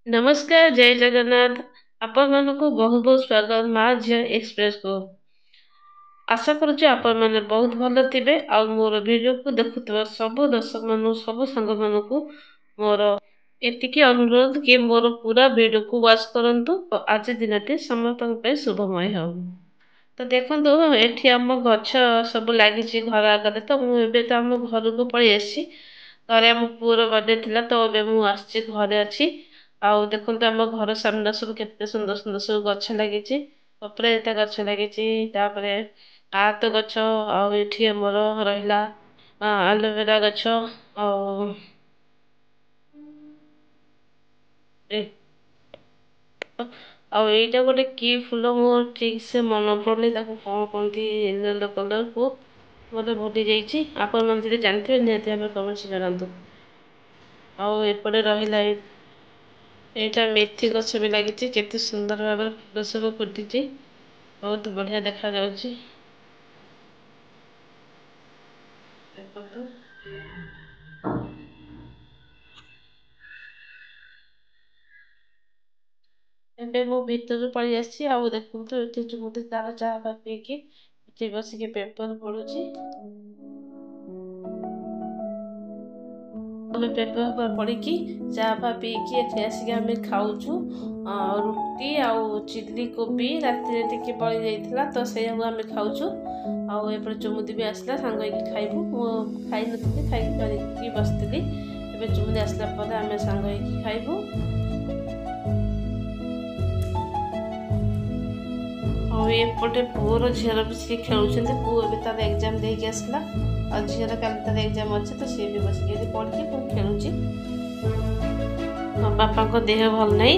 नमस्कार जय जगन्नाथ आपको बहुत बहुत स्वागत माँ झील एक्सप्रेस को आशा करुँच आपण मैंने बहुत भल थे आ मोर वीडियो को देखुवा सब दर्शक मान सब सांग मानक मोर एतिकी अनुरोध कि मोर पूरा वीडियो को वाच करूँ आज दिन समस्त शुभमय हो। तो देखो ये आम गछ सब लगी घर आगे तो मुझे तो आम घर को पलि आसी घरे आम पुअर बर्थडे थिला तो ए मुझे घरे अच्छी आउ देखो आम घर सामने सब केते सुंदर सुंदर सब गछ लगी पपरेता गछ लगी आत गछ आठी आमर रहा आलोवेरा गछ आईटा गोटे कि फुल मो ठीक से मन पड़े कौन कहती येलो कलर को मतलब भूली जाइए आपण मैंने जानते निहती भाव कमेंट्स जनातु आपटे रहा यहाँ मेथी गछ भी लगी केते सुंदर भाव फूल सब फुटी बहुत बढ़िया देखा जाउछि। ଏବେ ମୁଁ ଭିତରୁ ପଳେଇ ଆସିଛି ଆଉ ଦେଖନ୍ତୁ ଏଠି ଗୋଟେ ତାର ଚାହା ପିଇକି ଏଠି ବସିକି ପେପର ପଢୁଛି। ଆମେ ପେପର ପଢିକି ଚାହା ପିଇକି ଏଠି ଆସିକି ଆମେ ଖାଉଛୁ ରୁଟି ଆଉ ଚିଲି କୋବି ରାତିରେ ଟିକେ ବଳି ଯାଇଥିଲା ତ ସେଇଆକୁ ଆମେ ଖାଉଛୁ ଆଉ ଏପଟେ ଚୁମୁଦି ବି ଆସିଲା ସାଙ୍ଗ ହେଇକି ଖାଇବୁ ମୁଁ ଖାଇନଥିଲି ଖାଇକି କରିକି ବସିଥିଲି ଏବେ ଚୁମୁଦି ଆସିଲା ପରେ ଆମେ ସାଙ୍ଗ ହେଇକି ଖାଇବୁ। ଆଉ ଏପଟେ ପୁଅର ଝିଅର ବସିକି ଖେଳୁଛନ୍ତି ପୁଅ ଏବେ ତାର ଏକ୍ଜାମ ଦେଇକି ଆସିଲା ଆଉ ଝିଅର କାଲି ତାର ଏକ୍ଜାମ ଅଛି ତ ସିଏ ବି ବସିକି ଏଠି ପଢ଼ିକି ପୁଣି ଖେଳୁଛି। ମୋ ବାପାଙ୍କ ଦେହ ଭଲ ନାହିଁ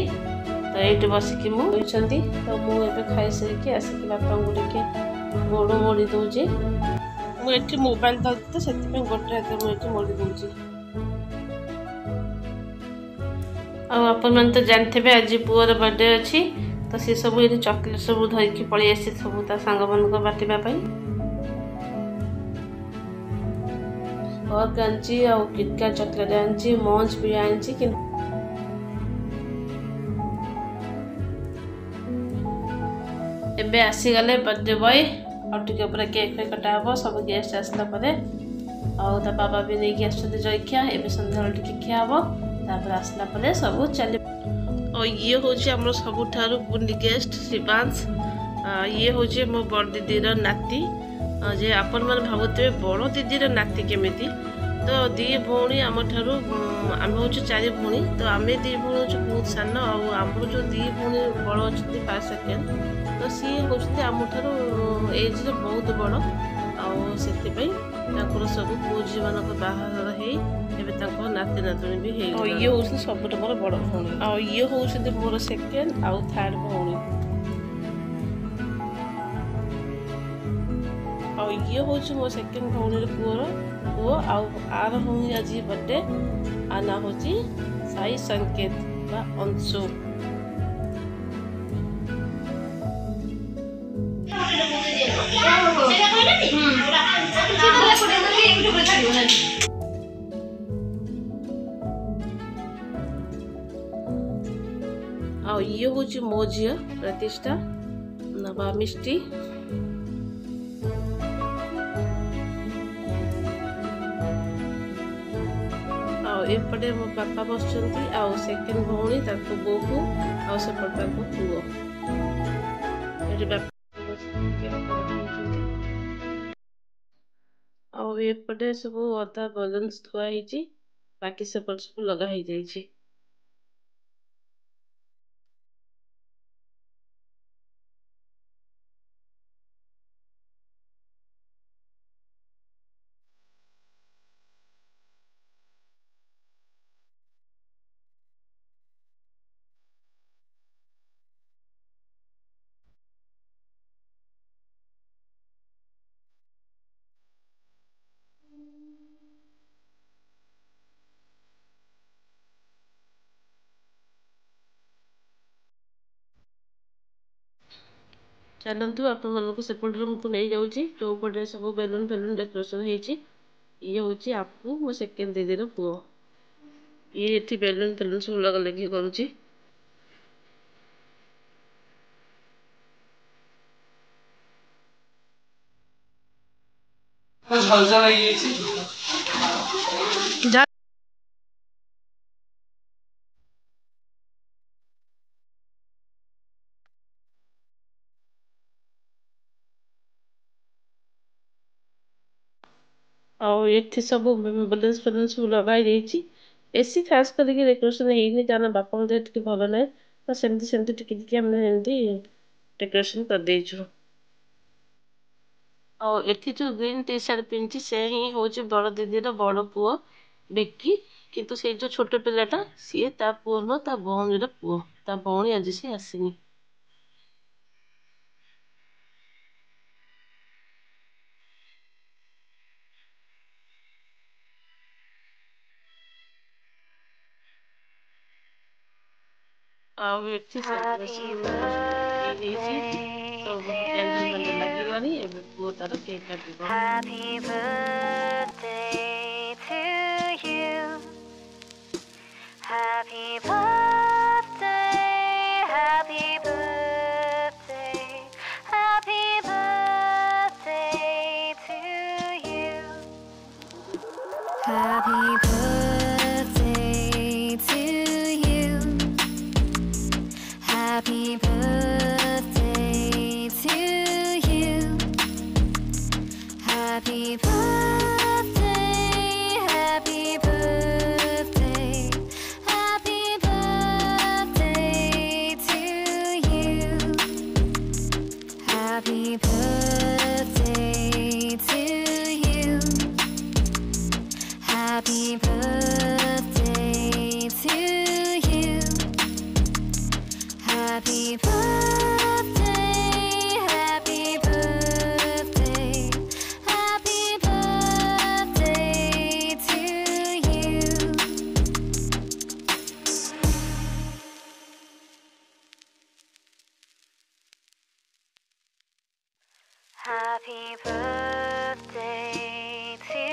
ତ ଏଇଠି ବସିକି ମୁଁ ଶୋଇଛନ୍ତି ତ ମୁଁ ଏବେ ଖାଇସାରିକି ଆସିକି ବାପାଙ୍କୁ ଟିକେ ଗୋଡ଼ ମୋଡ଼ି ଦେଉଛି ମୁଁ ଏଠି ମୋବାଇଲ ଧରିଛି ତ ସେଥିପାଇଁ ଗୋଟେ ହାତ ମୁଁ ଏଠି ମୋଡ଼ି ଦେଉଛି। ଆଉ ଆପଣମାନେ ତ ଜାଣିଥିବେ ଆଜି ପୁଅର ବର୍ଥଡେ ଅଛି तो सी सब ये चॉकलेट सब धरिकी पलि आसी सब सांग मान बांटा और आनी किटकाट चॉकलेट आनी मंच भी आनी एबे आसीगले बर्थडे बॉय और टिके पूरा केक फेक कटा हम सब गेस्ट आसला बाबा भी नहीं आसते जलखिया एबे संध्या टिके खिया हम तापर आसला सब चली और ये हूँ आम सबुठ बुली गेस्ट शिवांश ये हूँ मो बड़ दीदीर नाती जे आपण मैंने भावुवे बड़ दीदीर नाती केमी तो दी भौणी आम आम हूँ 4 भौणी तो आम दी भौणी हूँ बहुत सान आमर जो दी भौणी बड़ अच्छा फर्स्ट सेकेंड तो सी हूँ आम एज बहुत बड़ आपाई सब पुओ झी मान बाहर हो नाती नातुणी भी है ये हूँ सब मोर बड़ भौणी ये हूँ मोर सेकेंड आउ थर्ड भौणी ये हूँ मो सेकेंड भौणी पुओ आर हूँ आज बर्थडे आ ना हूँ साई संकेत बा अंशु। ये हूँ मो झी प्रतिष्ठा नवा मिष्टी एपटे मो बापा बस सेकेंड भौणी बोहू आसपटे पुओ एपटे सब अदा बलून्स थुआई बाकी सेपट सब लगा जाइए। चलतु आपको सेपट रूम नहीं जाऊँगी जो पटे सब बेलून फेलून डेकोरेशन ये हूँ आपू मो सेकेंड दीदी पुओ ये बेलून फेलून सब लगा लगी करुँची। ଆଉ ଏଠି ସବୁ ବାଲନ୍ସ ଫାଲନ୍ସ ସବୁ ଲଗା ହେଇଯାଇଛି। ବେଶୀ ଖାସ୍ କରିକି ଡେକୋରେସନ୍ ହେଇନି କାରଣ ବାପାଙ୍କ ଦେହ ଟିକେ ଭଲ ନାହିଁ ତ ସେମିତି ଟିକେ ଟିକେ ଆମେ ଏମିତି ଡେକୋରେସନ୍ କରିଦେଇଛୁ। ଆଉ ଏଠି ଯୋଉ ଗ୍ରୀନ୍ ଟି ସାର୍ଟ ପିନ୍ଧିଛି ସେ ହିଁ ହେଉଛି ବଡ଼ ଦିଦିର ବଡ଼ ପୁଅ ବିକି। କିନ୍ତୁ ସେଇ ଯୋଉ ଛୋଟ ପିଲାଟା ସିଏ ତା ପୁଅ ନୁହଁ, ତା ଭଉଣୀର ପୁଅ। ତା ଭଉଣୀ ଆଜି ସିଏ ଆସିନି। ଆଉ ଏଠି ଲାଗିବନି ଏବେ ପୁଅ ତାର କେକ୍ କାଟିବ। Happy birthday to you. Happy birthday, happy birthday, happy birthday to you. Happy birthday to you. Happy birthday to you. Happy birthday, happy birthday, happy birthday to you. Happy birthday to you. Happy birthday to you. Happy birthday, happy birthday, happy birthday to you. Happy birthday to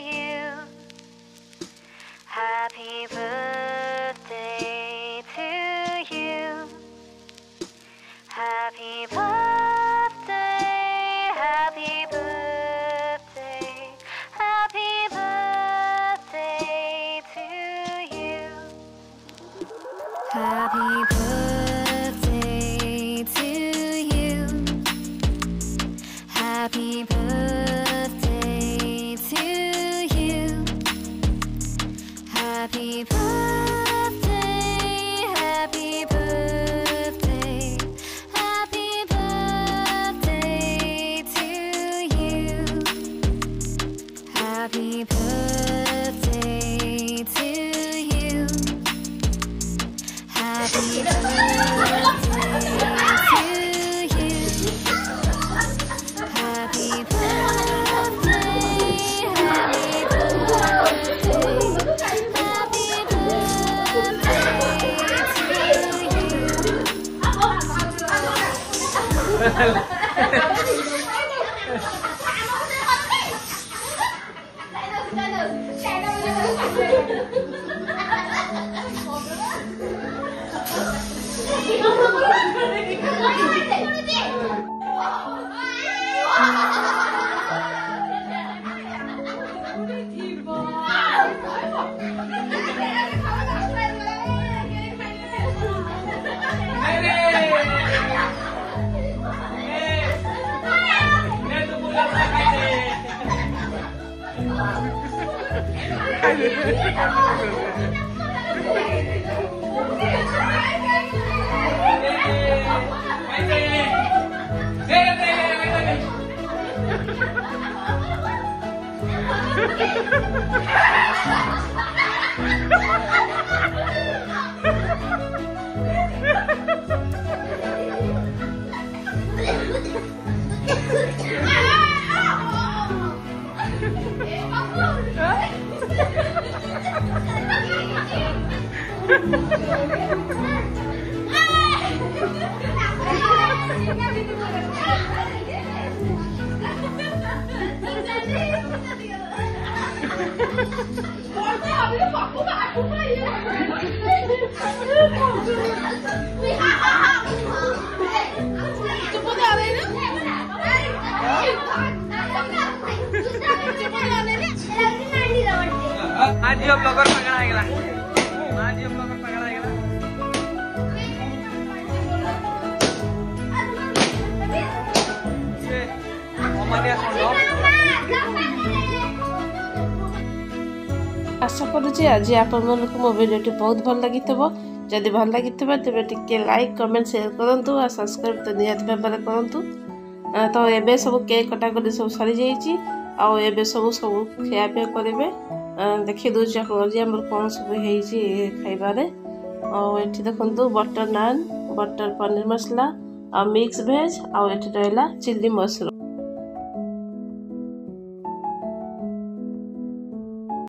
you. Happy birthday to you. Happy birthday, happy birthday, happy birthday to you. Happy birthday to you. Happy birthday to you. Happy birthday, happy birthday, happy birthday to you. Happy birthday to you. Happy आज हम लोग पकड़ा आएगा आज हम लोग पकड़ा आएगा आशा करुँच आज आपण मो भिडियो बहुत भल लगी जदि भल लगी तेरे टिके लाइक कमेंट शेयर करूँ और सब्सक्राइब तो निहत भाव करूँ। तो एबे सब केक कटाकटी सब सरी जाइए आबे सब खियापिया करेंगे देखी दूसरी आमर कौन सब खाइबारे ये देखो बटर नान बटर पनीर मसला आ मिक्स भेज आ चिल्ली मशरूम।